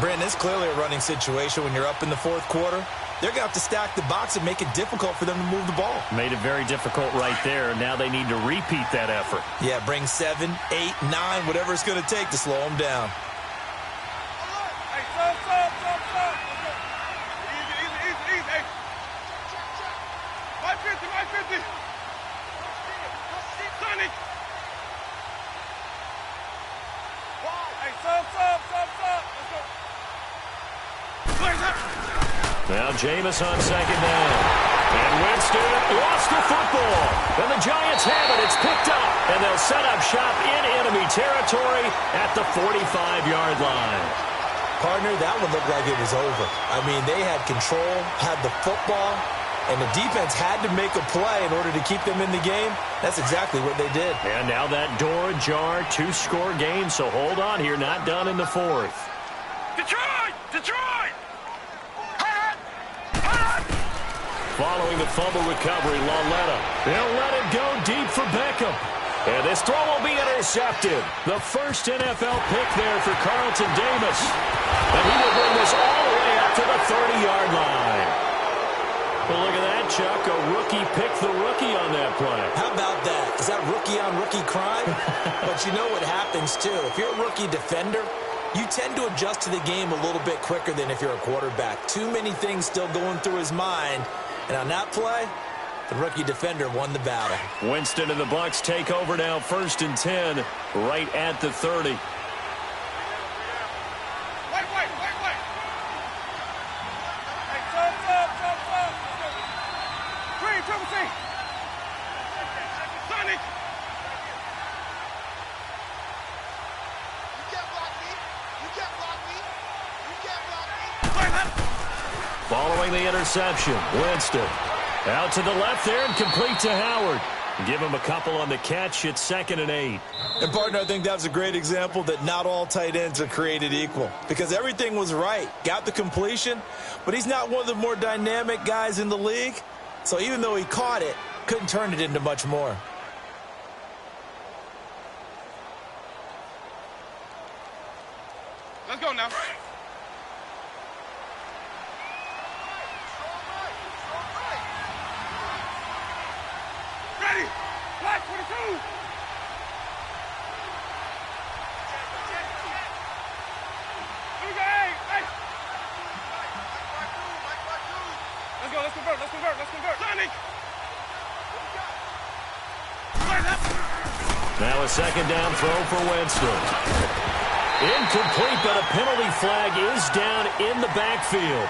Brandon, it's clearly a running situation when you're up in the 4th quarter. They're going to have to stack the box and make it difficult for them to move the ball. Made it very difficult right there. Now they need to repeat that effort. Yeah, bring 7, 8, 9, whatever it's going to take to slow them down. Now Jameis on 2nd down. And Winston lost the football. And the Giants have it. It's picked up. And they'll set up shop in enemy territory at the 45-yard line. Partner, that one looked like it was over. I mean, they had control, had the football, and the defense had to make a play in order to keep them in the game. That's exactly what they did. And now that door ajar, 2-score game. So hold on here. Not done in the 4th. Detroit! Detroit! Following the fumble recovery, Lauletta. They'll let it go deep for Beckham. And this throw will be intercepted. The first NFL pick there for Carlton Davis. And he will bring this all the way up to the 30-yard line. Well, look at that, Chuck. A rookie picked the rookie on that play. How about that? Is that rookie-on-rookie crime? But you know what happens, too. If you're a rookie defender, you tend to adjust to the game a little bit quicker than if you're a quarterback. Too many things still going through his mind. And on that play, the rookie defender won the battle. Winston and the Bucs take over now, 1st and 10, right at the 30. Following the interception, Winston out to the left there and complete to Howard. Give him a couple on the catch. It's 2nd and 8. And, partner, I think that was a great example that not all tight ends are created equal because everything was right. Got the completion, but he's not one of the more dynamic guys in the league. So even though he caught it, couldn't turn it into much more. Let's go now. Ready. Black 22. Let's convert. Sonic. Now a 2nd down throw for Winston. Incomplete, but a penalty flag is down in the backfield.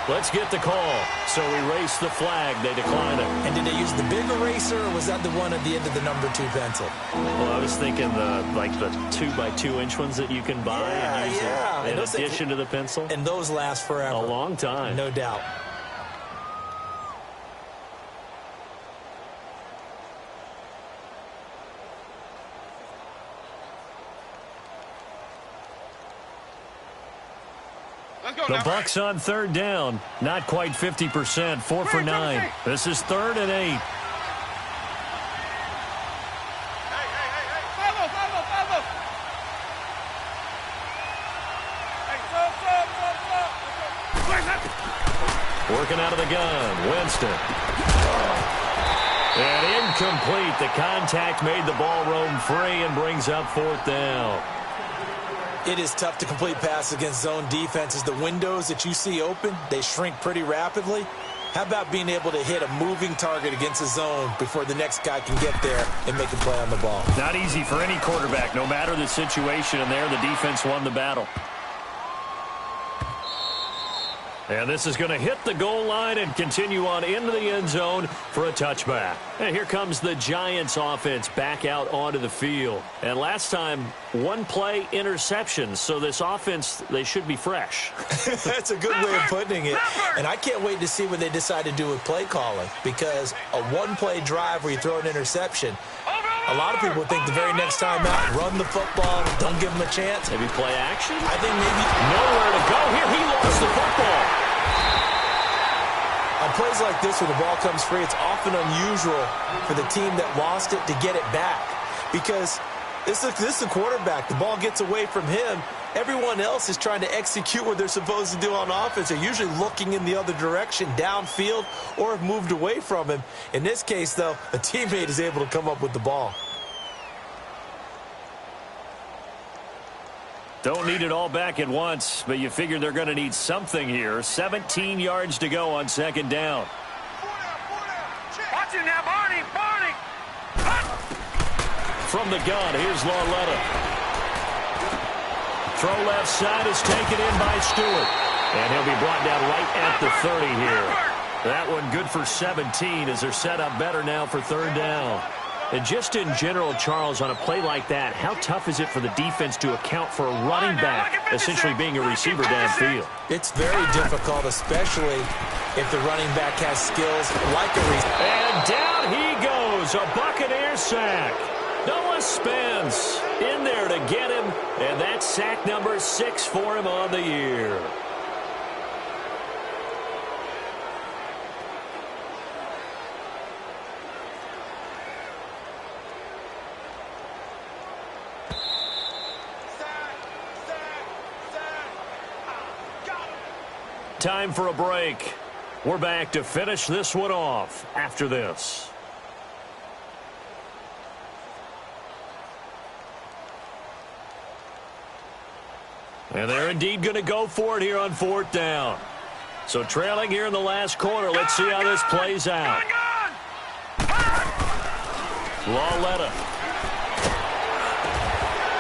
Let's get the call. So erase the flag. They decline it. And did they use the big eraser, or was that the one at the end of the number 2 pencil? Well, I was thinking the 2x2-inch ones that you can buy and use in addition to the pencil. And those last forever. A long time. No doubt. The Bucs on third down. Not quite 50%. 4 for 9. This is 3rd and 8. Working out of the gun. Winston. And incomplete. The contact made the ball roam free and brings up 4th down. It is tough to complete passes against zone defenses. The windows that you see open, they shrink pretty rapidly. How about being able to hit a moving target against a zone before the next guy can get there and make a play on the ball? Not easy for any quarterback, no matter the situation, and there the defense won the battle. And this is going to hit the goal line and continue on into the end zone for a touchback. And here comes the Giants offense back out onto the field. And last time, one play interception. So this offense, they should be fresh. That's a good way of putting it. And I can't wait to see what they decide to do with play calling. Because a one-play drive where you throw an interception, a lot of people think the very next time out, run the football, don't give them a chance. Maybe play action? I think maybe nowhere to go. Here, he lost the football. On plays like this where the ball comes free, it's often unusual for the team that lost it to get it back. Because this is a quarterback. The ball gets away from him. Everyone else is trying to execute what they're supposed to do on offense. They're usually looking in the other direction, downfield, or have moved away from him. In this case, though, a teammate is able to come up with the ball. Don't need it all back at once, but you figure they're going to need something here. 17 yards to go on 2nd down. Watch it now, Barney. From the gun, here's Lauletta. Throw left side is taken in by Stewart. And he'll be brought down right at the 30 here. That one good for 17 as they're set up better now for 3rd down. And just in general, Charles, on a play like that, how tough is it for the defense to account for a running back essentially being a receiver downfield? It's very difficult, especially if the running back has skills like a receiver. And down he goes, a Buccaneer sack. Noah Spence in there to get him, and that's sack number 6 for him on the year. Time for a break. We're back to finish this one off after this. And they're indeed going to go for it here on 4th down. So trailing here in the last quarter. Let's see how this plays out. Lauletta.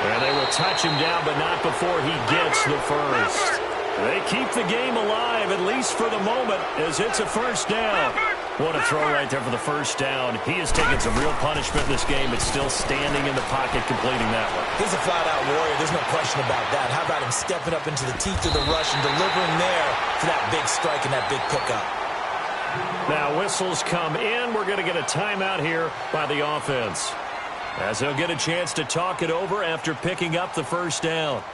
And they will touch him down, but not before he gets the first. They keep the game alive, at least for the moment, as it's a 1st down. What a throw right there for the 1st down. He has taken some real punishment in this game, but still standing in the pocket, completing that one. He's a flat-out warrior. There's no question about that. How about him stepping up into the teeth of the rush and delivering there for that big strike and that big pickup? Now whistles come in. We're going to get a timeout here by the offense, as they'll get a chance to talk it over after picking up the 1st down.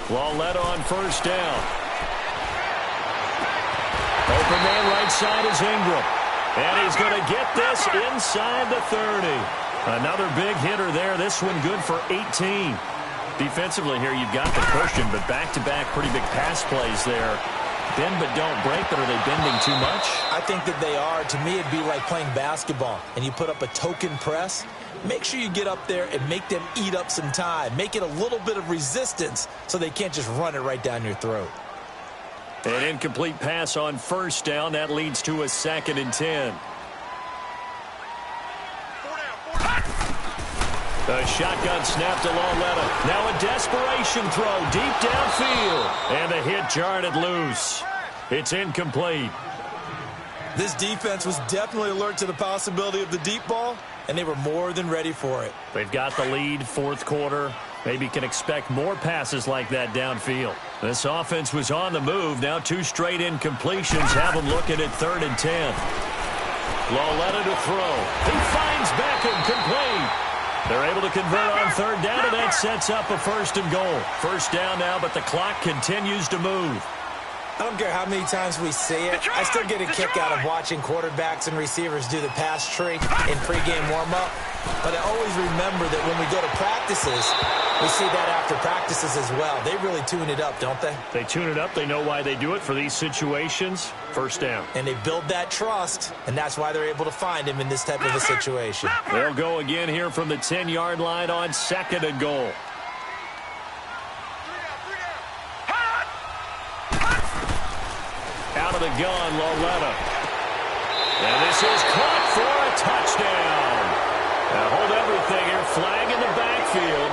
Lauletta on 1st down. Open man right side is Ingram. And he's going to get this inside the 30. Another big hitter there. This one good for 18. Defensively here, you've got the cushion, but back-to-back pretty big pass plays there. Bend but don't break, but are they bending too much? I think that they are. To me, it'd be like playing basketball, and you put up a token press. Make sure you get up there and make them eat up some time. Make it a little bit of resistance so they can't just run it right down your throat. An incomplete pass on 1st down. That leads to a 2nd and 10. A shotgun snap to Lauletta. Now a desperation throw deep downfield. And the hit jarred it loose. It's incomplete. This defense was definitely alert to the possibility of the deep ball, and they were more than ready for it. They've got the lead, fourth quarter. Maybe can expect more passes like that downfield. This offense was on the move. Now 2 straight incompletions have them looking at 3rd and 10. Lauletta to throw. He finds Beckham complete. They're able to convert on 3rd down, and that sets up a 1st and goal. 1st down now, but the clock continues to move. I don't care how many times we see it. I still get a kick out of watching quarterbacks and receivers do the pass tree in pregame warm-up. But I always remember that when we go to practices, we see that after practices as well. They really tune it up, don't they? They tune it up. They know why they do it for these situations. 1st down. And they build that trust, and that's why they're able to find him in this type of a situation. They'll go again here from the 10-yard line on 2nd and goal. Out of the gun, Lauletta. And this is caught for a touchdown. Now hold everything here. Flag in the backfield.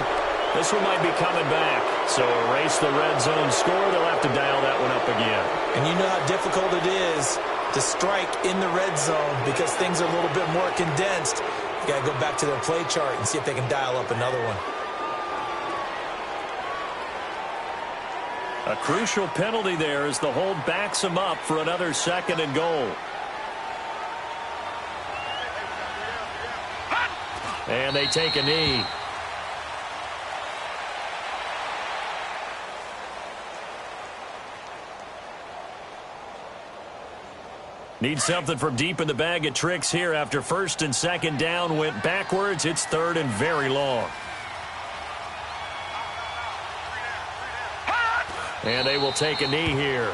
This one might be coming back. So erase the red zone score. They'll have to dial that one up again. And you know how difficult it is to strike in the red zone because things are a little bit more condensed. You got to go back to their play chart and see if they can dial up another one. A crucial penalty there as the hold backs him up for another 2nd and goal. And they take a knee. Need something from deep in the bag of tricks here after 1st and 2nd down went backwards. It's 3rd and very long. And they will take a knee here.